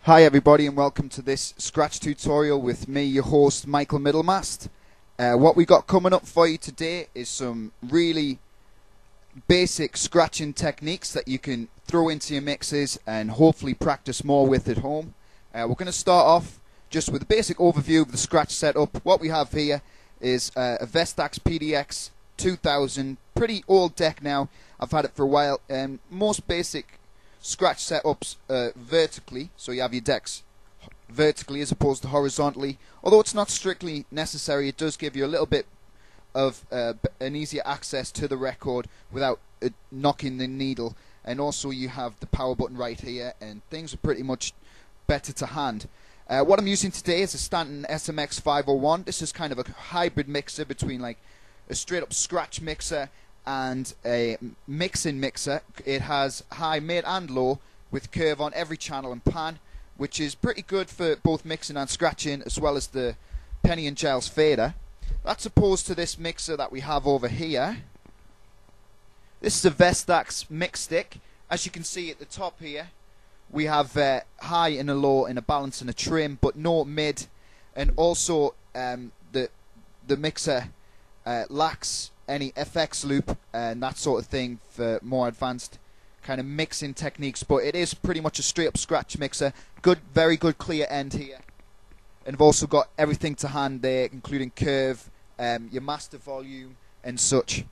Hi everybody and welcome to this Scratch tutorial with me, your host Michael Middlemast. What we got coming up for you today is some really basic scratching techniques that you can throw into your mixes and hopefully practice more with at home. We're going to start off just with a basic overview of the Scratch setup. What we have here is a Vestax PDX 2000, pretty old deck now. I've had it for a while. Most basic Scratch setups vertically, so you have your decks vertically as opposed to horizontally. Although it's not strictly necessary, it does give you a little bit of an easier access to the record without knocking the needle. And also you have the power button right here, and things are pretty much better to hand. What I'm using today is a Stanton SMX 501. This is kind of a hybrid mixer between like a straight up scratch mixer and a mixing mixer. It has high, mid and low with curve on every channel and pan, which is pretty good for both mixing and scratching, as well as the Penny and Giles fader. That's opposed to this mixer that we have over here. This is a Vestax mix stick. As you can see at the top here, we have high and a low and a balance and a trim, but no mid. And also the mixer lacks any FX loop and that sort of thing for more advanced kind of mixing techniques, but it is pretty much a straight up scratch mixer. Good, very good clear end here, and I've also got everything to hand there, including curve, your master volume and such.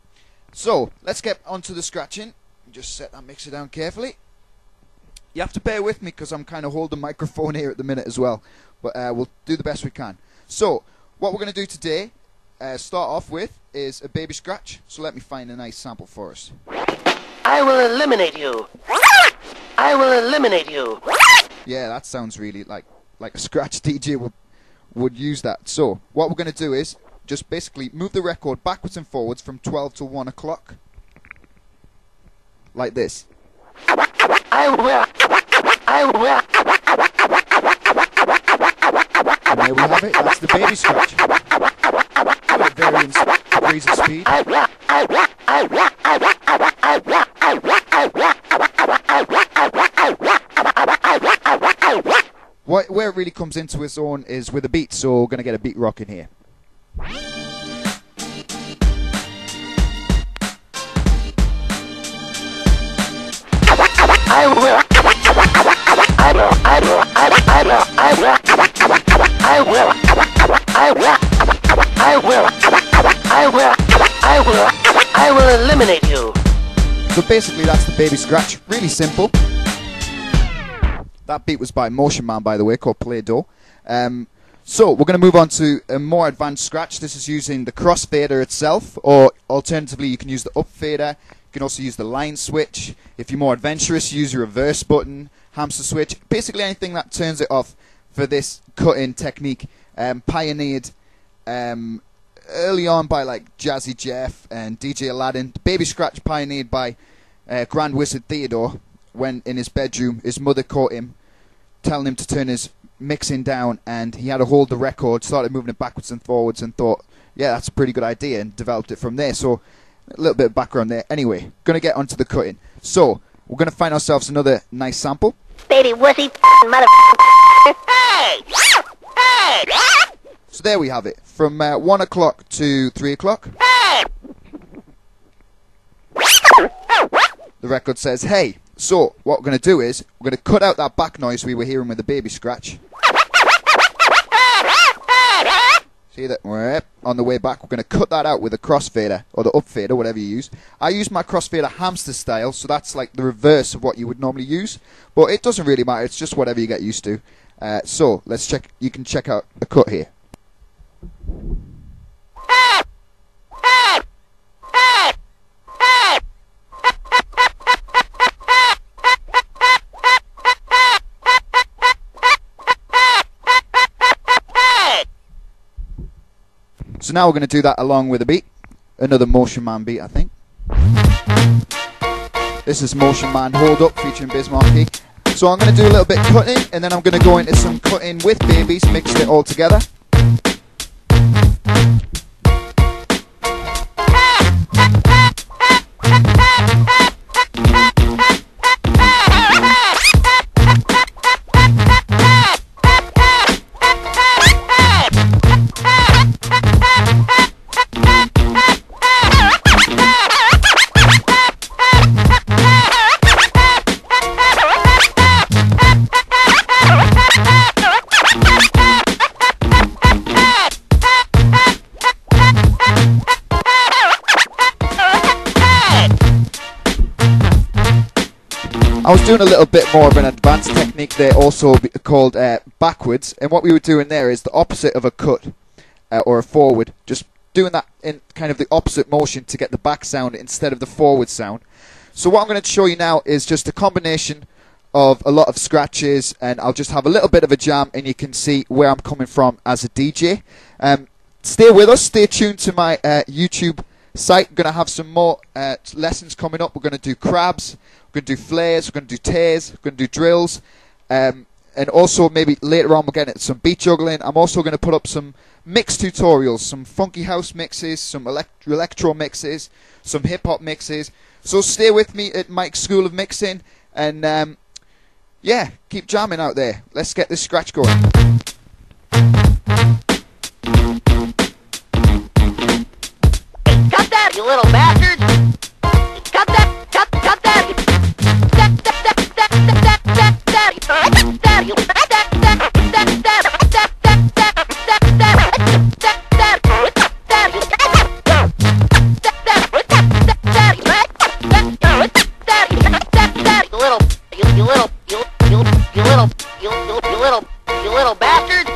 So let's get onto the scratching. Just set that mixer down carefully. You have to bear with me because I'm kind of holding the microphone here at the minute as well, but we'll do the best we can. So what we're going to do today, start off with, is a baby scratch. So let me find a nice sample for us. I will eliminate you. I will eliminate you. Yeah, that sounds really like a scratch DJ would use that. So what we're going to do is just basically move the record backwards and forwards from 12 to 1 o'clock. Like this. I will. And there we have it. That's the baby scratch. At varying degrees of speed. Where it really comes into its own is with a beat, so we're going to get a beat rocking here. I will eliminate you. So basically that's the baby scratch. Really simple. That beat was by Motion Man, by the way, called Play-Doh. So we're going to move on to a more advanced scratch. This is using the cross fader itself, or alternatively you can use the up fader. You can also use the line switch. If you're more adventurous, use your reverse button, hamster switch, basically anything that turns it off for this cut-in technique. Pioneered early on by like Jazzy Jeff and DJ Aladdin. The baby scratch pioneered by Grand Wizard Theodore when in his bedroom his mother caught him telling him to turn his mixing down, and he had to hold the record, started moving it backwards and forwards and thought, yeah, that's a pretty good idea, and developed it from there. So a little bit of background there. Anyway, going to get onto the cutting. So we're going to find ourselves another nice sample. Baby wussy mother. Hey! Hey! So there we have it. From 1 o'clock to 3 o'clock. Hey! The record says, hey. So what we're going to do is, we're going to cut out that back noise we were hearing with the baby scratch. See that? We're on the way back. We're going to cut that out with a crossfader, or the up fader, whatever you use. I use my crossfader hamster style, so that's like the reverse of what you would normally use. But it doesn't really matter. It's just whatever you get used to. So let's check. You can check out the cut here. So now we're going to do that along with a beat. Another Motion Man beat, I think. This is Motion Man Hold Up featuring Biz Markie. So I'm going to do a little bit cutting, and then I'm going to go into some cutting with babies, mix it all together. I was doing a little bit more of an advanced technique there, also called backwards, and what we were doing there is the opposite of a cut or a forward, just doing that in kind of the opposite motion to get the back sound instead of the forward sound. So what I'm going to show you now is just a combination of a lot of scratches, and I'll just have a little bit of a jam and you can see where I'm coming from as a DJ. Stay with us, stay tuned to my YouTube site. I'm going to have some more lessons coming up. We're going to do crabs, we're going to do flares, we're going to do tears, we're going to do drills, and also maybe later on we're getting some beat juggling. I'm also going to put up some mix tutorials, some funky house mixes, some electro mixes, some hip hop mixes. So stay with me at Mike's School of Mixing, and yeah, keep jamming out there. Let's get this scratch going. Cut that, you little bastard! Cut that! Cut that! You little bastard!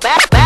Bastard!